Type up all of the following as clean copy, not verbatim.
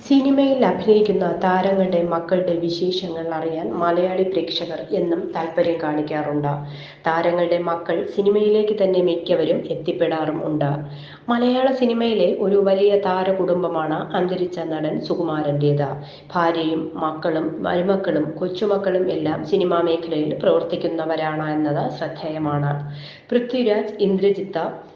സിനിമയിൽ അഭിനയിക്കുന്ന താരങ്ങളുടെ മക്കളുടെ വിശേഷങ്ങൾ അറിയാൻ മലയാളി പ്രേക്ഷകർ എന്നും താല്പര്യം കാണിക്കാറുണ്ട്. താരങ്ങളുടെ മക്കൾ സിനിമയിലേക്ക് തന്നെ മിക്കവരും എത്തിപ്പെടാറും ഉണ്ട്. മലയാള സിനിമയിലെ ഒരു വലിയ താരകുടുംബമാണ് അന്തരിച്ച നടൻ സുകുമാരൻ്റേത്. ഭാര്യയും മക്കളും മരുമക്കളും കൊച്ചുമക്കളും എല്ലാം സിനിമാ മേഖലയിൽ പ്രവർത്തിക്കുന്നവരാണ് എന്നത് ശ്രദ്ധേയമാണ്. പൃഥ്വിരാജ്, ഇന്ദ്രജിത്ത്,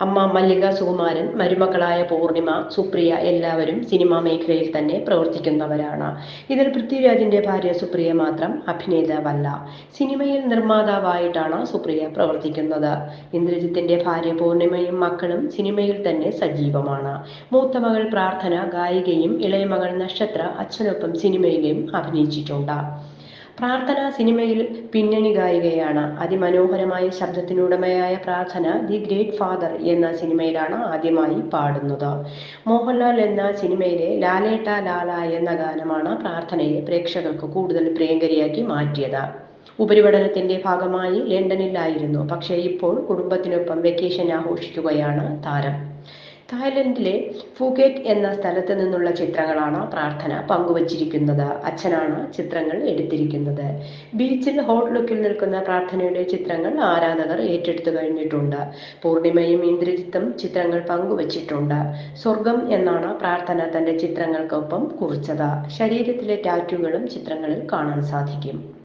അമ്മ മല്ലിക സുകുമാരൻ, മരുമക്കളായ പൂർണിമ, സുപ്രിയ എല്ലാവരും സിനിമാ മേഖലയിൽ തന്നെ പ്രവർത്തിക്കുന്നവരാണ്. ഇതിൽ പൃഥ്വിരാജിന്റെ ഭാര്യ സുപ്രിയ മാത്രം അഭിനേതാവല്ല. സിനിമയിൽ നിർമ്മാതാവായിട്ടാണ് സുപ്രിയ പ്രവർത്തിക്കുന്നത്. ഇന്ദ്രജിത്തിന്റെ ഭാര്യ പൂർണിമയും മക്കളും സിനിമയിൽ തന്നെ സജീവമാണ്. മൂത്ത മകൾ പ്രാർത്ഥന ഗായികയും ഇളയ മകൾ നക്ഷത്ര അച്ഛനൊപ്പം സിനിമയിലും അഭിനയിച്ചിട്ടുണ്ട്. പ്രാർത്ഥന സിനിമയിൽ പിന്നണി ഗായികയാണ്. അതിമനോഹരമായ ശബ്ദത്തിനുടമയായ പ്രാർത്ഥന ദി ഗ്രേറ്റ് ഫാദർ എന്ന സിനിമയിലാണ് ആദ്യമായി പാടുന്നത്. മോഹൻലാൽ എന്ന സിനിമയിലെ ലാലേട്ട ലാല എന്ന ഗാനമാണ് പ്രാർത്ഥനയെ പ്രേക്ഷകർക്ക് കൂടുതൽ പ്രിയങ്കരിയാക്കി മാറ്റിയത്. ഉപരിപഠനത്തിന്റെ ഭാഗമായി ലണ്ടനിലായിരുന്നു. പക്ഷേ ഇപ്പോൾ കുടുംബത്തിനൊപ്പം വെക്കേഷൻ ആഘോഷിക്കുകയാണ് താരം. തായ്ലൻഡിലെ ഫുകേറ്റ് എന്ന സ്ഥലത്ത് നിന്നുള്ള ചിത്രങ്ങളാണ് പ്രാർത്ഥന പങ്കുവച്ചിരിക്കുന്നത്. അച്ഛനാണ് ചിത്രങ്ങൾ എടുത്തിരിക്കുന്നത്. ബീച്ചിൽ ഹോട്ട് ലുക്കിൽ നിൽക്കുന്ന പ്രാർത്ഥനയുടെ ചിത്രങ്ങൾ ആരാധകർ ഏറ്റെടുത്തു കഴിഞ്ഞിട്ടുണ്ട്. പൂർണിമയും ഇന്ദ്രജിത്തും ചിത്രങ്ങൾ പങ്കുവച്ചിട്ടുണ്ട്. സ്വർഗം എന്നാണ് പ്രാർത്ഥന തന്റെ ചിത്രങ്ങൾക്കൊപ്പം കുറിച്ചത്. ശരീരത്തിലെ ടാറ്റൂകളും ചിത്രങ്ങളിൽ കാണാൻ സാധിക്കും.